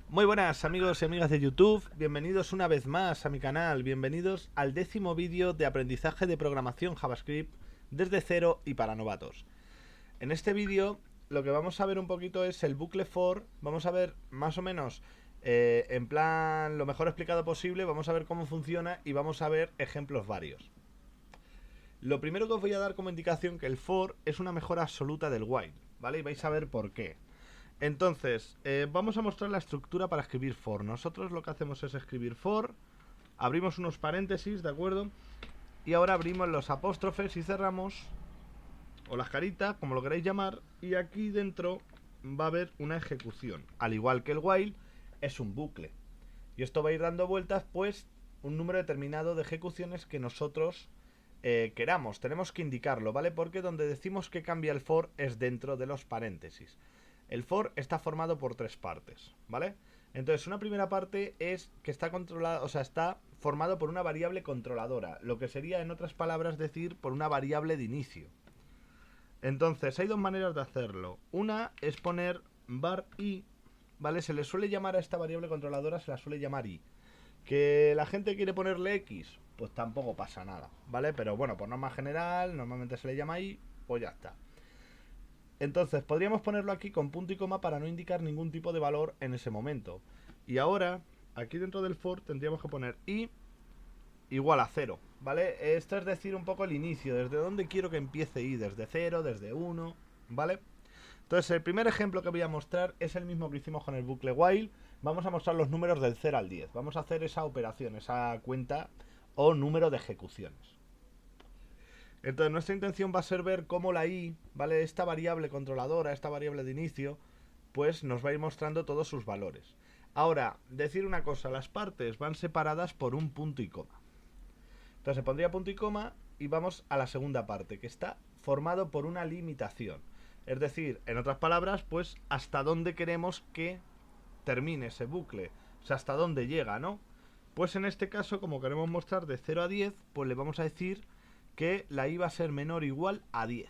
Muy buenas amigos y amigas de YouTube, bienvenidos una vez más a mi canal, bienvenidos al 10º vídeo de aprendizaje de programación JavaScript desde cero y para novatos. En este vídeo lo que vamos a ver un poquito es el bucle for, vamos a ver más o menos en plan lo mejor explicado posible, vamos a ver cómo funciona y vamos a ver ejemplos varios. Lo primero que os voy a dar como indicación que el for es una mejora absoluta del while, ¿vale? Y vais a ver por qué. Entonces, vamos a mostrar la estructura para escribir for. Nosotros lo que hacemos es escribir for, abrimos unos paréntesis, ¿de acuerdo? Y ahora abrimos los apóstrofes y cerramos, o las caritas, como lo queráis llamar, y aquí dentro va a haber una ejecución. Al igual que el while, es un bucle. Y esto va a ir dando vueltas, pues, un número determinado de ejecuciones que nosotros queramos. Tenemos que indicarlo, ¿vale? Porque donde decimos que cambia el for es dentro de los paréntesis. El for está formado por tres partes, ¿vale? Entonces, una primera parte es que está controlada, o sea, está formado por una variable controladora, lo que sería, en otras palabras, decir por una variable de inicio. Entonces, hay dos maneras de hacerlo. Una es poner var i, ¿vale? Se le suele llamar a esta variable controladora, se la suele llamar i. ¿Que la gente quiere ponerle x? Pues tampoco pasa nada, ¿vale? Pero bueno, por norma general, normalmente se le llama i, pues ya está. Entonces, podríamos ponerlo aquí con punto y coma para no indicar ningún tipo de valor en ese momento. Y ahora, aquí dentro del for, tendríamos que poner i igual a 0, ¿vale? Esto es decir un poco el inicio, desde dónde quiero que empiece i, desde 0, desde 1, ¿vale? Entonces, el primer ejemplo que voy a mostrar es el mismo que hicimos con el bucle while. Vamos a mostrar los números del 0 al 10. Vamos a hacer esa operación, esa cuenta o número de ejecuciones. Entonces nuestra intención va a ser ver cómo la i, ¿vale? Esta variable controladora, esta variable de inicio, pues nos va a ir mostrando todos sus valores. Ahora, decir una cosa, las partes van separadas por un punto y coma. Entonces se pondría punto y coma y vamos a la segunda parte, que está formado por una limitación. Es decir, en otras palabras, pues hasta dónde queremos que termine ese bucle. O sea, hasta dónde llega, ¿no? Pues en este caso, como queremos mostrar de 0 a 10, pues le vamos a decir que la i va a ser menor o igual a 10.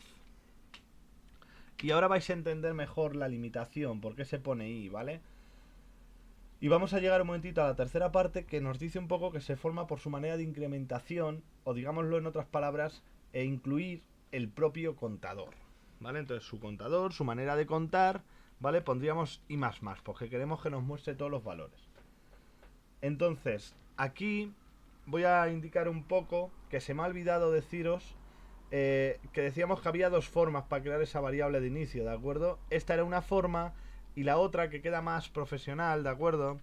Y ahora vais a entender mejor la limitación, por qué se pone i, ¿vale? Y vamos a llegar un momentito a la tercera parte, que nos dice un poco que se forma por su manera de incrementación, o digámoslo en otras palabras, e incluir el propio contador, ¿vale? Entonces su contador, su manera de contar, ¿vale? Pondríamos i++, porque queremos que nos muestre todos los valores. Entonces, aquí voy a indicar un poco que se me ha olvidado deciros que decíamos que había dos formas para crear esa variable de inicio, ¿de acuerdo? Esta era una forma y la otra que queda más profesional, ¿de acuerdo?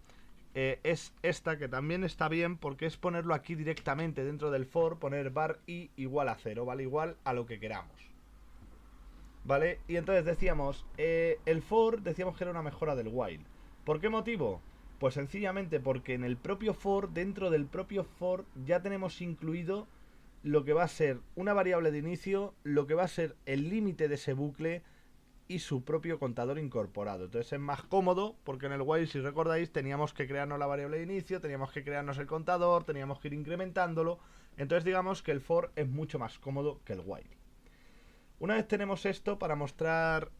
Es esta, que también está bien porque es ponerlo aquí directamente dentro del for, poner var i igual a 0, ¿vale? Igual a lo que queramos, ¿vale? Y entonces decíamos, el for decíamos que era una mejora del while. ¿Por qué motivo? Pues sencillamente porque en el propio for, dentro del propio for, ya tenemos incluido lo que va a ser una variable de inicio, lo que va a ser el límite de ese bucle y su propio contador incorporado. Entonces es más cómodo porque en el while, si recordáis, teníamos que crearnos la variable de inicio, teníamos que crearnos el contador, teníamos que ir incrementándolo. Entonces digamos que el for es mucho más cómodo que el while. Una vez tenemos esto, para mostrar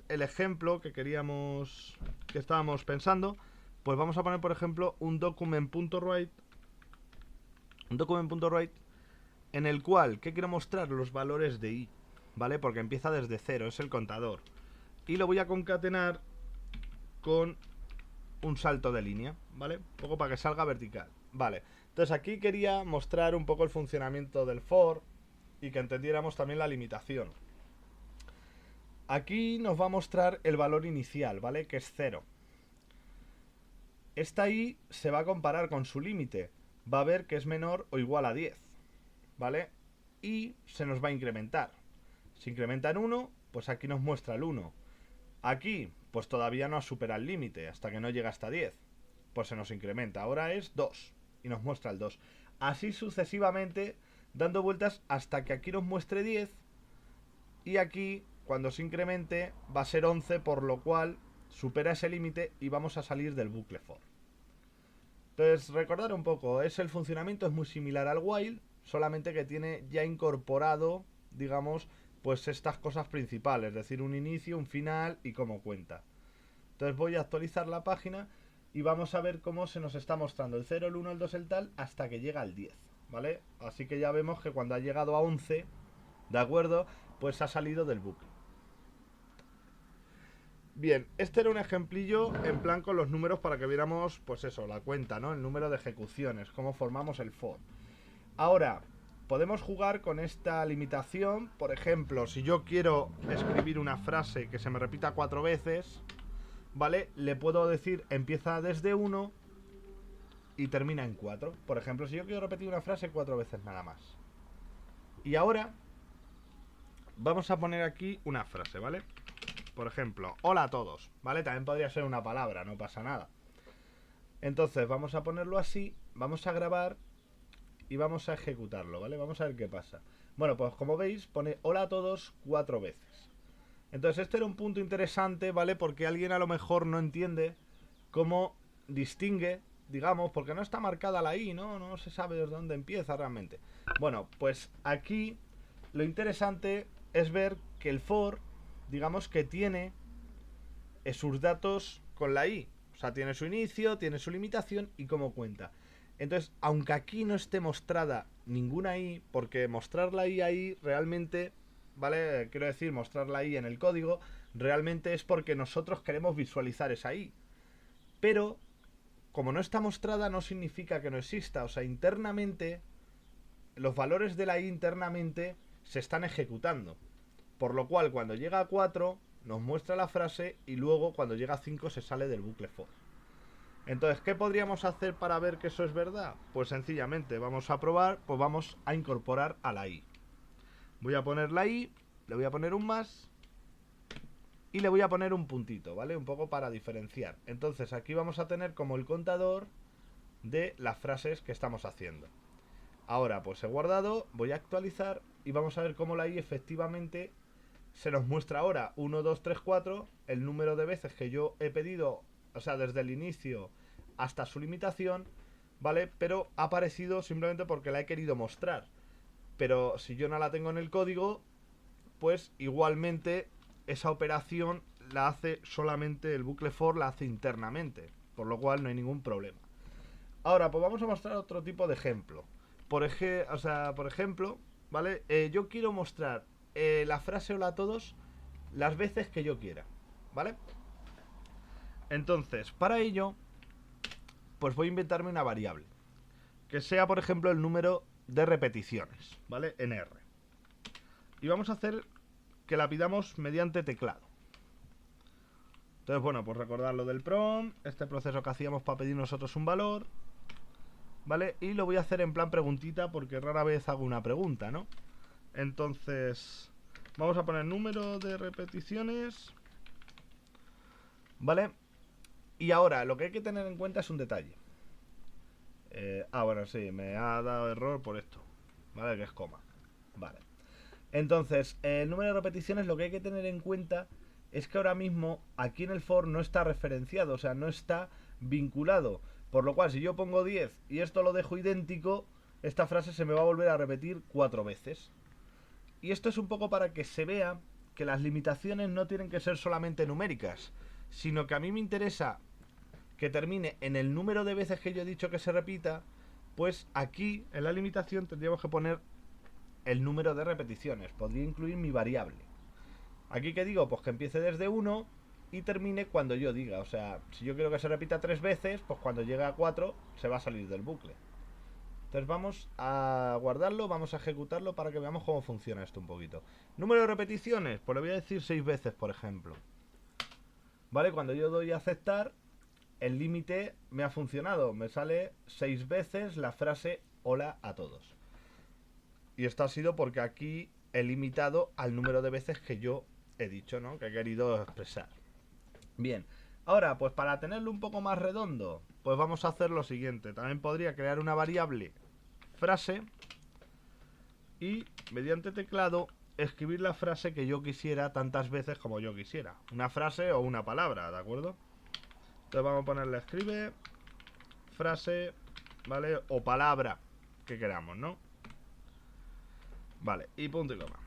el ejemplo que queríamos, que estábamos pensando, pues vamos a poner, por ejemplo, un document.write en el cual, ¿qué quiero mostrar? Los valores de i, ¿vale? Porque empieza desde 0, es el contador. Y lo voy a concatenar con un salto de línea, ¿vale? Un poco para que salga vertical. Vale, entonces aquí quería mostrar un poco el funcionamiento del for y que entendiéramos también la limitación. Aquí nos va a mostrar el valor inicial, ¿vale? Que es 0. Esta i se va a comparar con su límite. Va a ver que es menor o igual a 10, ¿vale? Y se nos va a incrementar. Se incrementa en 1, pues aquí nos muestra el 1. Aquí, pues todavía no ha superado el límite, hasta que no llega hasta 10. Pues se nos incrementa. Ahora es 2 y nos muestra el 2. Así sucesivamente, dando vueltas hasta que aquí nos muestre 10 y aquí, cuando se incremente, va a ser 11, por lo cual supera ese límite y vamos a salir del bucle for. Entonces, recordar un poco, el funcionamiento es muy similar al while, solamente que tiene ya incorporado, digamos, pues estas cosas principales, es decir, un inicio, un final y cómo cuenta. Entonces voy a actualizar la página y vamos a ver cómo se nos está mostrando el 0, el 1, el 2, el tal, hasta que llega al 10, ¿vale? Así que ya vemos que cuando ha llegado a 11, ¿de acuerdo? Pues ha salido del bucle. Bien, este era un ejemplillo en plan con los números para que viéramos, pues eso, la cuenta, ¿no? El número de ejecuciones, cómo formamos el for. Ahora, podemos jugar con esta limitación. Por ejemplo, si yo quiero escribir una frase que se me repita 4 veces, ¿vale? Le puedo decir empieza desde 1 y termina en 4. Por ejemplo, si yo quiero repetir una frase 4 veces nada más. Y ahora vamos a poner aquí una frase, ¿vale? Por ejemplo, hola a todos, ¿vale? También podría ser una palabra, no pasa nada. Entonces vamos a ponerlo así, vamos a grabar y vamos a ejecutarlo, ¿vale? Vamos a ver qué pasa. Bueno, pues como veis pone hola a todos 4 veces. Entonces este era un punto interesante, ¿vale? Porque alguien a lo mejor no entiende cómo distingue, digamos, porque no está marcada la I, ¿no? No se sabe desde dónde empieza realmente. Bueno, pues aquí lo interesante es ver que el for, digamos que tiene sus datos con la I. O sea, tiene su inicio, tiene su limitación y cómo cuenta. Entonces, aunque aquí no esté mostrada ninguna I, porque mostrar la I ahí realmente, ¿vale? Quiero decir, mostrar la I en el código, realmente es porque nosotros queremos visualizar esa I. Pero, como no está mostrada, no significa que no exista. O sea, internamente, los valores de la I internamente se están ejecutando. Por lo cual, cuando llega a 4, nos muestra la frase y luego, cuando llega a 5, se sale del bucle for. Entonces, ¿qué podríamos hacer para ver que eso es verdad? Pues sencillamente, vamos a probar, pues vamos a incorporar a la I. Voy a poner la I, le voy a poner un más y le voy a poner un puntito, ¿vale? Un poco para diferenciar. Entonces, aquí vamos a tener como el contador de las frases que estamos haciendo. Ahora, pues he guardado, voy a actualizar y vamos a ver cómo la I efectivamente se nos muestra ahora 1, 2, 3, 4, el número de veces que yo he pedido, o sea, desde el inicio hasta su limitación, ¿vale? Pero ha aparecido simplemente porque la he querido mostrar. Pero si yo no la tengo en el código, pues igualmente esa operación la hace solamente el bucle for, la hace internamente, por lo cual no hay ningún problema. Ahora, pues vamos a mostrar otro tipo de ejemplo. Por ejemplo, ¿vale? Yo quiero mostrar la frase hola a todos las veces que yo quiera, ¿vale? Entonces, para ello, pues voy a inventarme una variable que sea, por ejemplo, el número de repeticiones, ¿vale? En R. Y vamos a hacer que la pidamos mediante teclado. Entonces, bueno, pues recordar lo del prompt, este proceso que hacíamos para pedir nosotros un valor, ¿vale? Y lo voy a hacer en plan preguntita porque rara vez hago una pregunta, ¿no? Entonces, vamos a poner número de repeticiones, ¿vale? Y ahora, lo que hay que tener en cuenta es un detalle. Bueno, sí, me ha dado error por esto, ¿vale? Que es coma. Vale. Entonces, el número de repeticiones, lo que hay que tener en cuenta es que ahora mismo aquí en el for no está referenciado, o sea, no está vinculado. Por lo cual, si yo pongo 10 y esto lo dejo idéntico, esta frase se me va a volver a repetir 4 veces. Y esto es un poco para que se vea que las limitaciones no tienen que ser solamente numéricas, sino que a mí me interesa que termine en el número de veces que yo he dicho que se repita, pues aquí en la limitación tendríamos que poner el número de repeticiones. Podría incluir mi variable. Aquí que digo, pues que empiece desde 1 y termine cuando yo diga. O sea, si yo quiero que se repita 3 veces, pues cuando llegue a 4 se va a salir del bucle. Entonces vamos a guardarlo, vamos a ejecutarlo para que veamos cómo funciona esto un poquito. Número de repeticiones, pues le voy a decir 6 veces, por ejemplo. ¿Vale? Cuando yo doy a aceptar, el límite me ha funcionado. Me sale 6 veces la frase hola a todos. Y esto ha sido porque aquí he limitado al número de veces que yo he dicho, ¿no? Que he querido expresar. Bien, ahora pues para tenerlo un poco más redondo, pues vamos a hacer lo siguiente. También podría crear una variable frase y mediante teclado escribir la frase que yo quisiera tantas veces como yo quisiera. Una frase o una palabra, ¿de acuerdo? Entonces vamos a ponerle escribe frase, ¿vale? O palabra que queramos, ¿no? Vale, y punto y coma.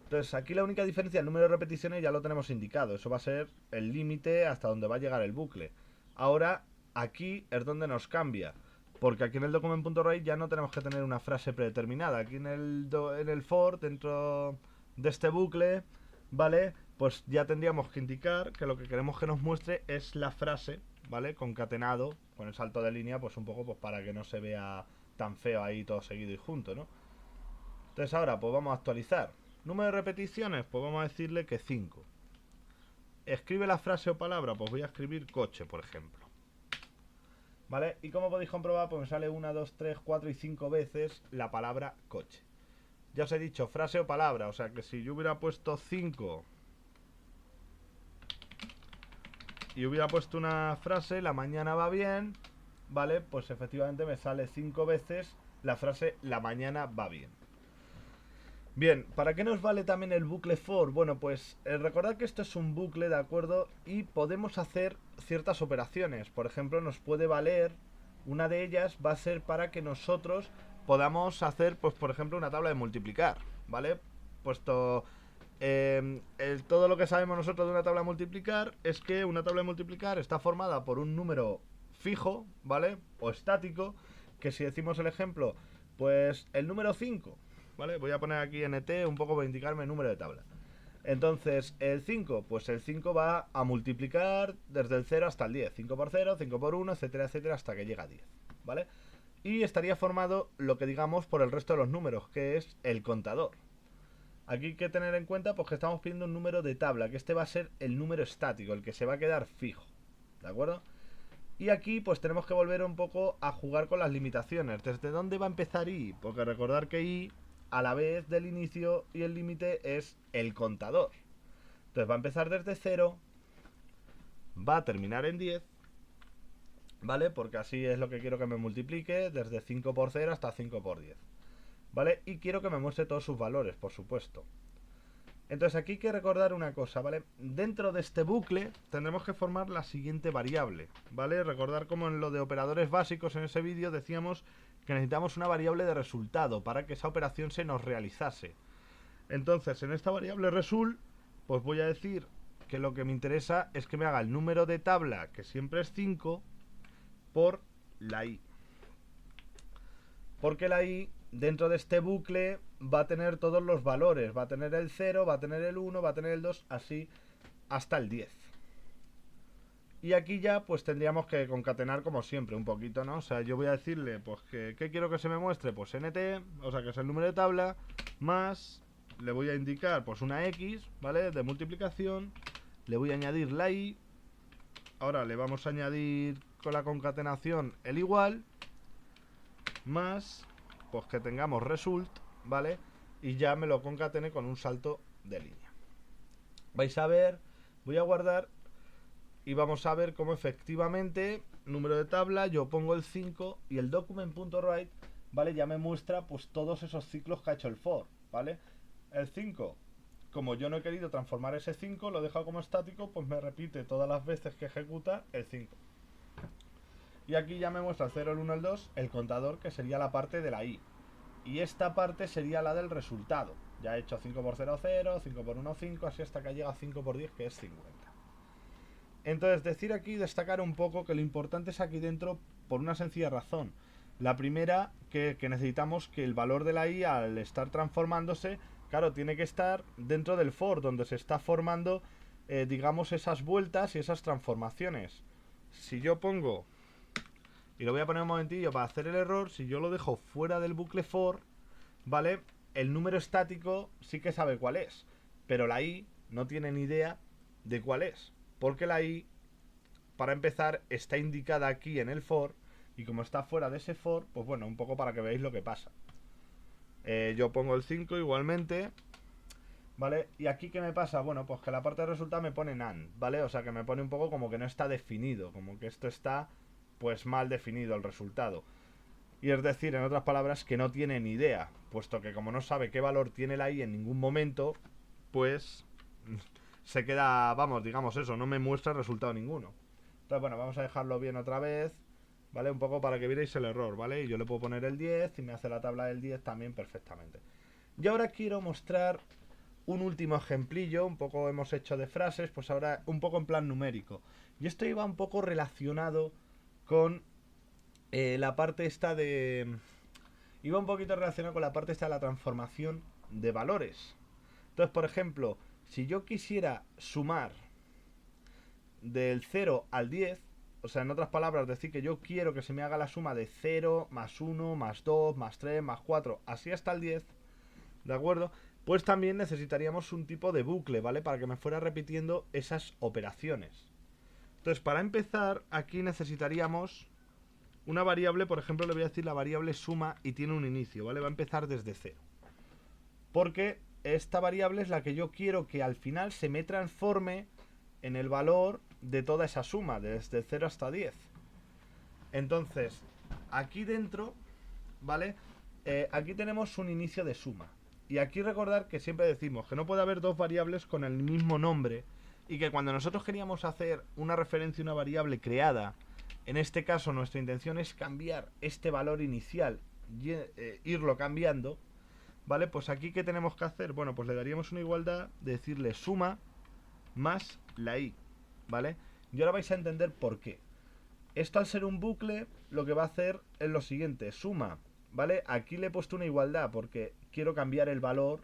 Entonces aquí la única diferencia, el número de repeticiones ya lo tenemos indicado. Eso va a ser el límite hasta donde va a llegar el bucle. Ahora aquí es donde nos cambia. Porque aquí en el document.write ya no tenemos que tener una frase predeterminada. Aquí en el for, dentro de este bucle, ¿vale? Pues ya tendríamos que indicar que lo que queremos que nos muestre es la frase, ¿vale? Concatenado, con el salto de línea, pues un poco pues para que no se vea tan feo ahí todo seguido y junto, ¿no? Entonces ahora pues vamos a actualizar. Número de repeticiones, pues vamos a decirle que 5. Escribe la frase o palabra, pues voy a escribir coche, por ejemplo. ¿Vale? Y como podéis comprobar, pues me sale 1, 2, 3, 4 y 5 veces la palabra coche. Ya os he dicho, frase o palabra, o sea que si yo hubiera puesto 5 y hubiera puesto una frase, la mañana va bien, ¿vale? Pues efectivamente me sale 5 veces la frase la mañana va bien. Bien, ¿para qué nos vale también el bucle for? Bueno, pues recordad que esto es un bucle, ¿de acuerdo? Y podemos hacer ciertas operaciones. Por ejemplo, nos puede valer, una de ellas va a ser para que nosotros podamos hacer, pues por ejemplo, una tabla de multiplicar, ¿vale? Puesto todo lo que sabemos nosotros de una tabla de multiplicar es que una tabla de multiplicar está formada por un número fijo, ¿vale? O estático, que si decimos el ejemplo, pues el número 5, ¿vale? Voy a poner aquí nt un poco para indicarme el número de tabla. Entonces, el 5, pues el 5 va a multiplicar desde el 0 hasta el 10. 5 por 0, 5 por 1, etcétera, etcétera, hasta que llega a 10, ¿vale? Y estaría formado lo que digamos por el resto de los números, que es el contador. Aquí hay que tener en cuenta pues que estamos pidiendo un número de tabla, que este va a ser el número estático, el que se va a quedar fijo, ¿de acuerdo? Y aquí pues tenemos que volver un poco a jugar con las limitaciones. ¿Desde dónde va a empezar i? Porque recordar que i a la vez del inicio y el límite es el contador. Entonces va a empezar desde 0, va a terminar en 10, ¿vale? Porque así es lo que quiero que me multiplique, desde 5 por 0 hasta 5 por 10, ¿vale? Y quiero que me muestre todos sus valores, por supuesto. Entonces aquí hay que recordar una cosa, ¿vale? Dentro de este bucle tendremos que formar la siguiente variable, ¿vale? Recordar como en lo de operadores básicos en ese vídeo decíamos que necesitamos una variable de resultado para que esa operación se nos realizase. Entonces en esta variable result, pues voy a decir que lo que me interesa es que me haga el número de tabla, que siempre es 5, por la i. Porque la i dentro de este bucle va a tener todos los valores, va a tener el 0, va a tener el 1, va a tener el 2, así hasta el 10. Y aquí ya pues tendríamos que concatenar como siempre un poquito, ¿no? O sea, yo voy a decirle pues que ¿qué quiero que se me muestre? Pues nt, o sea que es el número de tabla, más le voy a indicar pues una x, ¿vale? De multiplicación, le voy a añadir la i, ahora le vamos a añadir con la concatenación el igual, más pues que tengamos result, ¿vale? Y ya me lo concatene con un salto de línea. Vais a ver, voy a guardar y vamos a ver cómo efectivamente, número de tabla, yo pongo el 5 y el document.write, ¿vale? Ya me muestra pues todos esos ciclos que ha hecho el for, ¿vale? El 5, como yo no he querido transformar ese 5, lo he dejado como estático, pues me repite todas las veces que ejecuta el 5. Y aquí ya me muestra el 0, el 1, el 2, el contador, que sería la parte de la i. Y esta parte sería la del resultado. Ya he hecho 5 por 0, 0, 5 por 1, 5, así hasta que llega a 5 por 10, que es 50. Entonces, decir aquí, destacar un poco que lo importante es aquí dentro por una sencilla razón. La primera, que necesitamos que el valor de la i, al estar transformándose, claro, tiene que estar dentro del for, donde se está formando, digamos, esas vueltas y esas transformaciones. Si yo pongo, y lo voy a poner un momentillo para hacer el error, si yo lo dejo fuera del bucle for, ¿vale? El número estático sí que sabe cuál es, pero la i no tiene ni idea de cuál es. Porque la i, para empezar, está indicada aquí en el for, y como está fuera de ese for, pues bueno, un poco para que veáis lo que pasa. Yo pongo el 5 igualmente, ¿vale? Y aquí, ¿qué me pasa? Bueno, pues que la parte de resultado me pone none, ¿vale? O sea, que me pone un poco como que no está definido, como que esto está, pues, mal definido el resultado. Y es decir, en otras palabras, que no tiene ni idea, puesto que como no sabe qué valor tiene la i en ningún momento, pues se queda, vamos, digamos eso, no me muestra resultado ninguno. Entonces, bueno, vamos a dejarlo bien otra vez, ¿vale? Un poco para que vierais el error, ¿vale? Y yo le puedo poner el 10 y me hace la tabla del 10 también perfectamente. Y ahora quiero mostrar un último ejemplillo, un poco hemos hecho de frases, pues ahora un poco en plan numérico. Y esto iba un poco relacionado con la parte esta de... Iba un poquito relacionado con la parte esta de la transformación de valores. Entonces, por ejemplo, si yo quisiera sumar del 0 al 10, o sea, en otras palabras, decir que yo quiero que se me haga la suma de 0, más 1, más 2, más 3, más 4, así hasta el 10, ¿de acuerdo? Pues también necesitaríamos un tipo de bucle, ¿vale? Para que me fuera repitiendo esas operaciones. Entonces, para empezar, aquí necesitaríamos una variable, por ejemplo, le voy a decir la variable suma y tiene un inicio, ¿vale? Va a empezar desde 0. Porque esta variable es la que yo quiero que al final se me transforme en el valor de toda esa suma, desde 0 hasta 10. Entonces, aquí dentro, ¿vale? Aquí tenemos un inicio de suma. Y aquí recordar que siempre decimos que no puede haber dos variables con el mismo nombre y que cuando nosotros queríamos hacer una referencia a una variable creada, en este caso nuestra intención es cambiar este valor inicial, irlo cambiando, ¿vale? Pues aquí ¿qué tenemos que hacer? Bueno, pues le daríamos una igualdad de decirle suma más la i, ¿vale? Y ahora vais a entender por qué. Esto al ser un bucle, lo que va a hacer es lo siguiente, suma, ¿vale? Aquí le he puesto una igualdad porque quiero cambiar el valor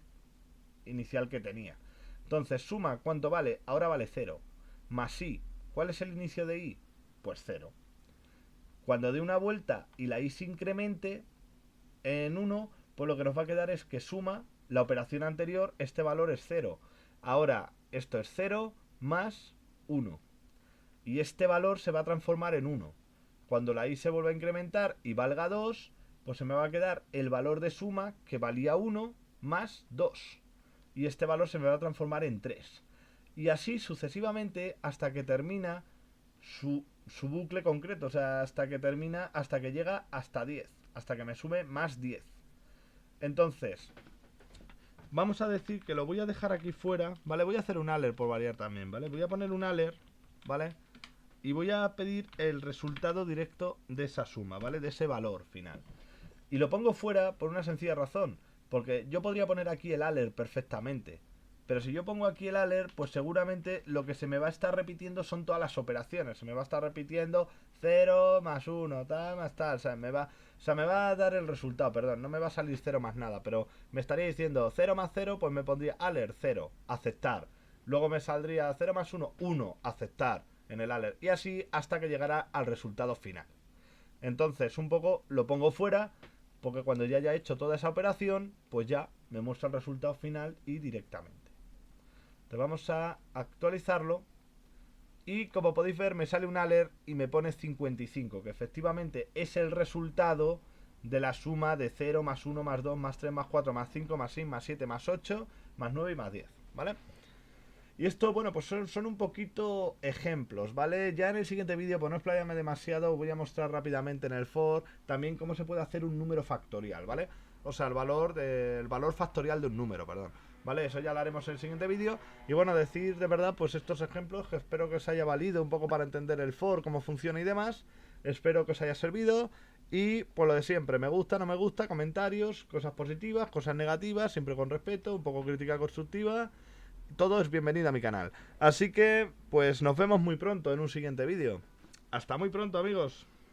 inicial que tenía. Entonces, suma, ¿cuánto vale? Ahora vale 0. Más i, ¿cuál es el inicio de i? Pues 0. Cuando dé una vuelta y la i se incremente en 1, pues lo que nos va a quedar es que suma la operación anterior, este valor es 0. Ahora, esto es 0 más 1. Y este valor se va a transformar en 1. Cuando la i se vuelva a incrementar y valga 2, pues se me va a quedar el valor de suma que valía 1 más 2. Y este valor se me va a transformar en 3. Y así sucesivamente hasta que termina su bucle concreto. O sea, hasta que termina, hasta que llega hasta 10. Hasta que me sume más 10. Entonces, vamos a decir que lo voy a dejar aquí fuera, ¿vale? Voy a hacer un alert por variar también, ¿vale? Voy a poner un alert, ¿vale? Y voy a pedir el resultado directo de esa suma, ¿vale? De ese valor final. Y lo pongo fuera por una sencilla razón. Porque yo podría poner aquí el alert perfectamente. Pero si yo pongo aquí el alert, pues seguramente lo que se me va a estar repitiendo son todas las operaciones. Se me va a estar repitiendo 0 más 1, tal, más tal. O sea, me va a dar el resultado, perdón. No me va a salir 0 más nada. Pero me estaría diciendo 0 más 0, pues me pondría alert 0, aceptar. Luego me saldría 0 más 1, 1, aceptar en el alert. Y así hasta que llegara al resultado final. Entonces, un poco lo pongo fuera, porque cuando ya haya hecho toda esa operación, pues ya me muestra el resultado final y directamente. Entonces vamos a actualizarlo. Y como podéis ver, me sale un alert y me pone 55, que efectivamente es el resultado de la suma de 0 más 1 más 2 más 3 más 4 más 5 más 6 más 7 más 8 más 9 y más 10, ¿vale? Y esto, bueno, pues son un poquito ejemplos, ¿vale? Ya en el siguiente vídeo, pues no explayarme demasiado, os voy a mostrar rápidamente en el for también cómo se puede hacer un número factorial, ¿vale? O sea, el valor factorial de un número, perdón. ¿Vale? Eso ya lo haremos en el siguiente vídeo. Y bueno, decir de verdad, pues estos ejemplos que espero que os haya valido un poco para entender el for, cómo funciona y demás. Espero que os haya servido. Y pues lo de siempre, me gusta, no me gusta, comentarios, cosas positivas, cosas negativas, siempre con respeto, un poco crítica constructiva. Todo es bienvenido a mi canal. Así que, pues nos vemos muy pronto en un siguiente vídeo. Hasta muy pronto, amigos.